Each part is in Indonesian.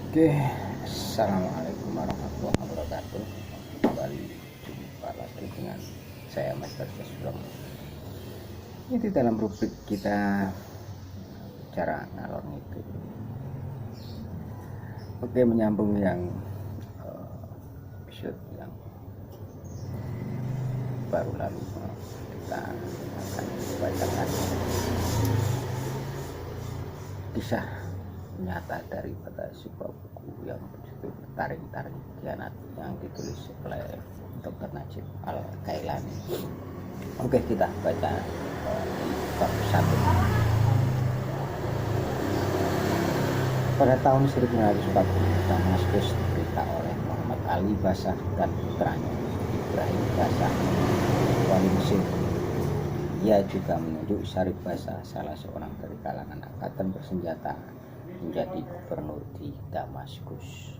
Oke, assalamualaikum warahmatullahi wabarakatuh. Kembali jumpa lagi dengan saya Master Jasbrom. Ini di dalam rubrik kita cara ngalor ngidul. Oke, menyambung yang episode yang baru lalu, kita akan membacakan kisah nyata daripada sebuah buku yang berjudul Taring-Taring Kianat yang ditulis oleh Dr. Najib Al-Kailani. Oke, kita baca bab 1. Pada tahun 1940, Damaskus diperintah oleh Muhammad Ali Basah dan putranya Ibrahim Basah, wali Mesir. Ia juga menunjuk Syarif Basah, salah seorang dari kalangan angkatan bersenjata, menjadi gubernur di Damaskus.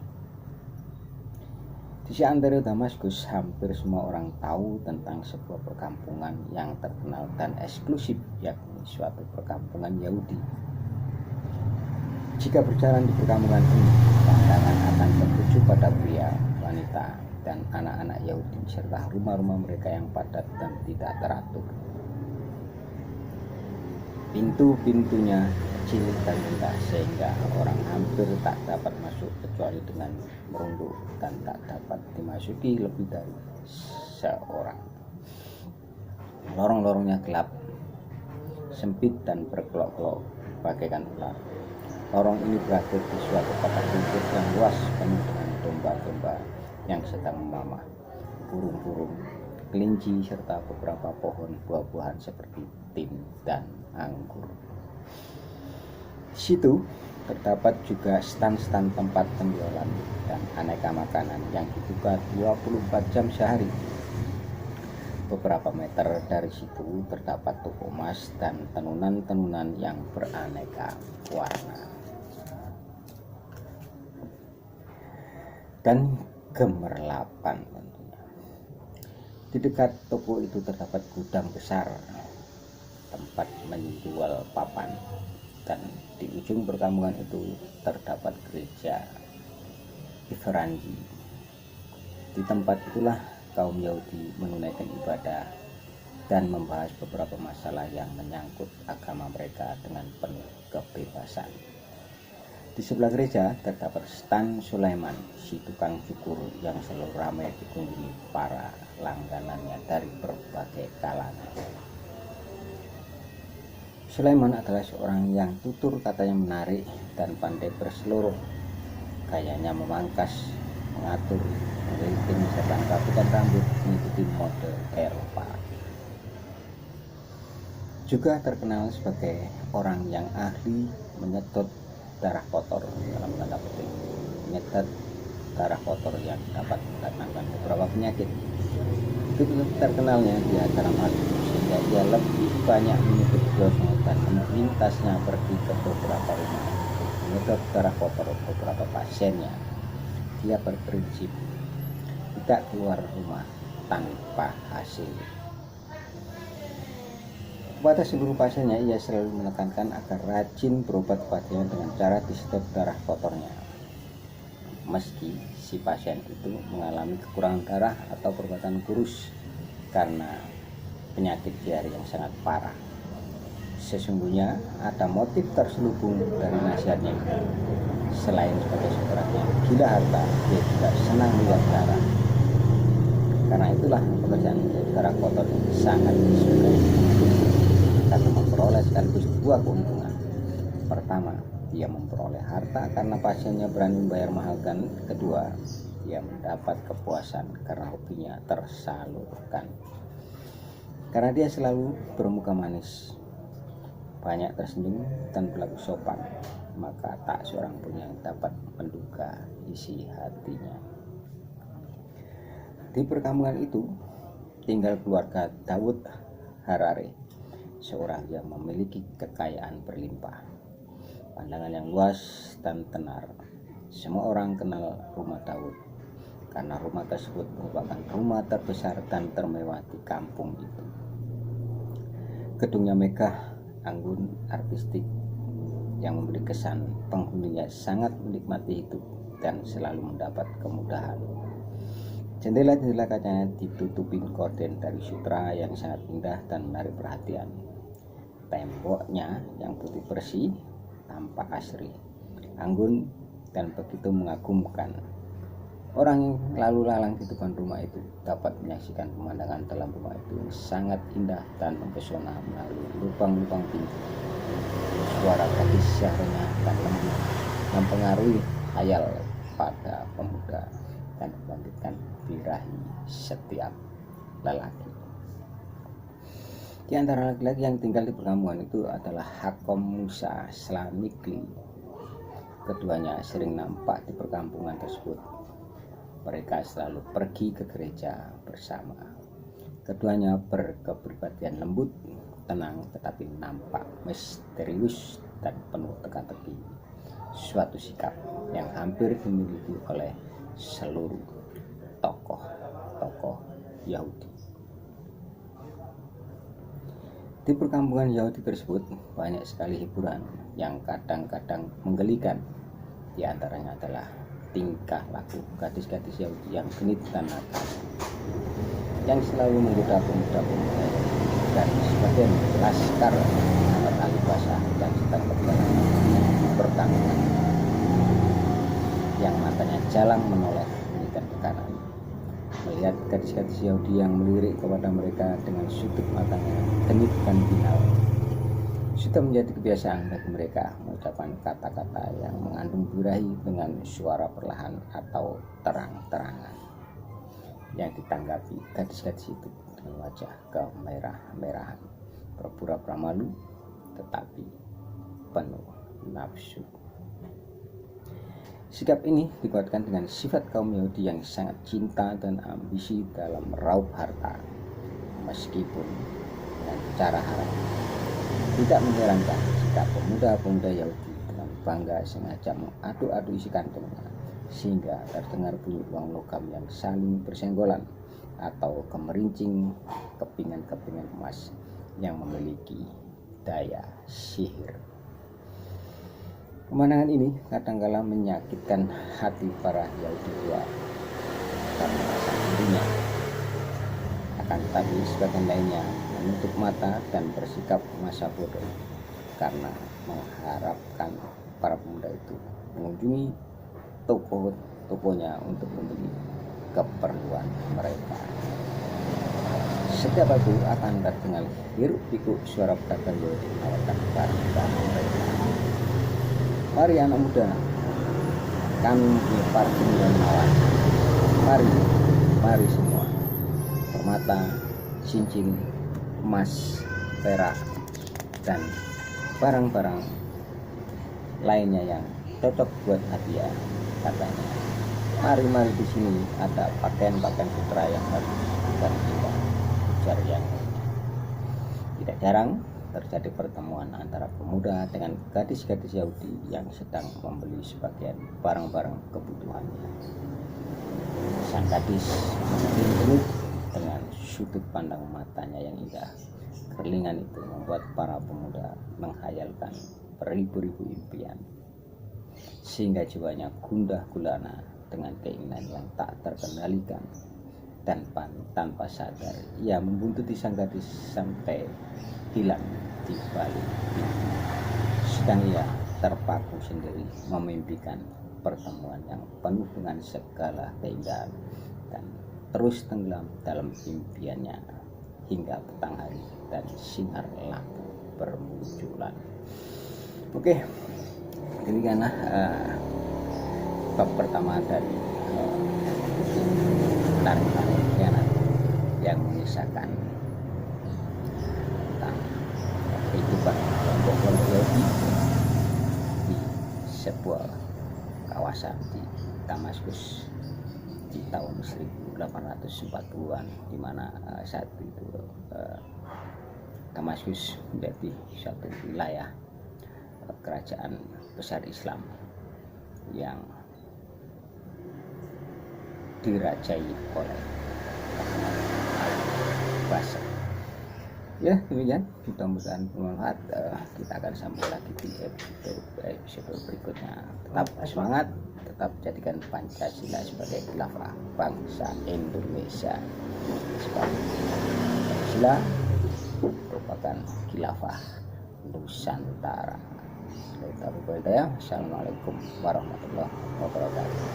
Di seantero Damaskus, hampir semua orang tahu tentang sebuah perkampungan yang terkenal dan eksklusif, yakni suatu perkampungan Yahudi. Jika berjalan di perkampungan ini, pandangan akan tertuju pada pria, wanita, dan anak-anak Yahudi serta rumah-rumah mereka yang padat dan tidak teratur. Pintu-pintunya kecil dan rendah sehingga orang hampir tak dapat masuk kecuali dengan merunduk, dan tak dapat dimasuki lebih dari seorang. Lorong-lorongnya gelap, sempit dan berkelok-kelok bagaikan ular. Lorong ini berada di suatu padang rumput yang luas penuh dengan domba-domba yang sedang memamah, burung-burung, kelinci, serta beberapa pohon buah-buahan seperti tin dan anggur. Di situ terdapat juga stan-stan tempat penjualan dan aneka makanan yang dibuka 24 jam sehari. Beberapa meter dari situ terdapat toko emas dan tenunan-tenunan yang beraneka warna. Dan gemerlapan tentunya. Di dekat toko itu terdapat gudang besar, tempat menjual papan, dan di ujung perkampungan itu terdapat gereja Ifranji. Di tempat itulah kaum Yahudi menunaikan ibadah dan membahas beberapa masalah yang menyangkut agama mereka dengan penuh kebebasan. Di sebelah gereja terdapat stan Sulaiman, si tukang cukur yang selalu ramai dikunjungi para langganannya dari berbagai kalangan. Sulaiman adalah seorang yang tutur katanya menarik dan pandai berseluruh. Gayanya memangkas, mengatur, mengeliting, serta merapikan rambut mengikuti mode Eropa. Juga terkenal sebagai orang yang ahli menyedot darah kotor, dalam tanda petik menyedot darah kotor yang dapat mendatangkan beberapa penyakit. Itu terkenalnya dia dalam hal itu, sehingga dia lebih banyak mengikuti beliau dan melintasnya pergi ke beberapa rumah menyedot darah kotor beberapa pasiennya. Dia berprinsip tidak keluar rumah tanpa hasil. Kepada seluruh pasiennya, ia selalu menekankan agar rajin berobat padanya dengan cara disedot darah kotornya. Meski si pasien itu mengalami kekurangan darah atau perbuatan kurus karena penyakit diare yang sangat parah, sesungguhnya ada motif terselubung dari nasihatnya itu. Selain sebagai seorang yang gila harta, dia juga senang melihat darah. Karena itulah pekerjaan menjadi darah kotor ini sangat disukai, karena memperoleh sekaligus dua keuntungan. Pertama, dia memperoleh harta karena pasiennya berani membayar mahal, dan kedua, dia mendapat kepuasan karena hobinya tersalurkan. Karena dia selalu bermuka manis, banyak tersenyum dan berlaku sopan, maka tak seorang pun yang dapat menduga isi hatinya. Di perkampungan itu tinggal keluarga Daud Harare, seorang yang memiliki kekayaan berlimpah, pandangan yang luas dan tenar. Semua orang kenal rumah Daud karena rumah tersebut merupakan rumah terbesar dan termewah di kampung itu. Gedungnya megah, anggun, artistik, yang memberi kesan penghuninya sangat menikmati hidup dan selalu mendapat kemudahan. Jendela-jendela kacanya ditutupi gorden dari sutra yang sangat indah dan menarik perhatian. Temboknya yang putih bersih tampak asri, anggun, dan begitu mengagumkan. Orang yang lalu lalang di depan rumah itu dapat menyaksikan pemandangan dalam rumah itu yang sangat indah dan mempesona melalui lubang-lubang pintu. Suara gadis yang renyah dan lembut mempengaruhi khayal pada pemuda dan membangkitkan birahi setiap lelaki. Di antara laki-laki yang tinggal di perkampungan itu adalah Hakom Musa Slamikli. Keduanya sering nampak di perkampungan tersebut. Mereka selalu pergi ke gereja bersama. Keduanya berkepribadian lembut, tenang, tetapi nampak misterius dan penuh teka-teki. Suatu sikap yang hampir dimiliki oleh seluruh tokoh-tokoh Yahudi. Di perkampungan Yahudi tersebut banyak sekali hiburan yang kadang-kadang menggelikan. Di antaranya adalah tingkah laku gadis-gadis Yahudi yang genit dan nakal, yang selalu menggoda pemuda-pemuda dan sebagian laskar atau ahli basah yang sedang berjalan perkampungan, yang matanya jalang menoleh menitip ke kanan, melihat gadis-gadis Yahudi yang melirik kepada mereka dengan sudut matanya genit dan binal. Sudah menjadi kebiasaan bagi mereka mengucapkan kata-kata yang mengandung birahi dengan suara perlahan atau terang-terangan, yang ditanggapi gadis-gadis itu dengan wajah kemerah-merahan, berpura-pura malu tetapi penuh nafsu. Sikap ini dikuatkan dengan sifat kaum Yahudi yang sangat cinta dan ambisi dalam meraup harta, meskipun dengan cara haram. Tidak mengherankan jika pemuda-pemuda Yahudi dengan bangga sengaja mengadu-adu isi kantongnya, sehingga terdengar bunyi uang logam yang saling bersenggolan atau kemerincing kepingan-kepingan emas yang memiliki daya sihir. Pemandangan ini kadangkala menyakitkan hati para Yahudi tua karena rasa irinya. Akan tetapi sebagian lainnya menutup mata dan bersikap masa bodoh karena mengharapkan para pemuda itu mengunjungi toko-tokonya untuk membeli keperluan mereka. Setiap waktu akan terdengar hiruk-pikuk suara pedagang Yahudi menawarkan barang-barang mereka. Mari anak muda, kami punya parfum yang mawar. Mari semua. Permata, cincin, emas, perak, dan barang-barang lainnya yang cocok buat hadiah, katanya. Mari di sini ada pakaian-pakaian putra yang bagus dan indah, ujar yang tidak jarang terjadi pertemuan antara pemuda dengan gadis-gadis Yahudi yang sedang membeli sebagian barang-barang kebutuhannya. Sang gadis menunduk dengan sudut pandang matanya yang indah. Kerlingan itu membuat para pemuda menghayalkan beribu-ribu impian, sehingga jiwanya gundah gulana dengan keinginan yang tak terkendalikan. Dan tanpa sadar ia membuntuti sang gadis sampai hilang di balik pintu. Sedang ia terpaku sendiri memimpikan pertemuan yang penuh dengan segala keindahan dan terus tenggelam dalam impiannya hingga petang hari dan sinar lampu bermunculan. Oke, demikianlah bab pertama dari tarik-tarik yang mengisahkan tentang kehidupan kelompok Yahudi di sebuah kawasan di Damaskus di tahun 1840-an, di mana saat itu Damaskus menjadi suatu wilayah kerajaan besar Islam yang dirajai oleh Muhammad Al-Basir. Ya demikian, mudah-mudahan bermanfaat. Kita akan sambung lagi di episode berikutnya. Tetap semangat, tetap jadikan Pancasila sebagai khilafah bangsa Indonesia, sebab Pancasila merupakan khilafah Nusantara. Assalamualaikum warahmatullahi wabarakatuh.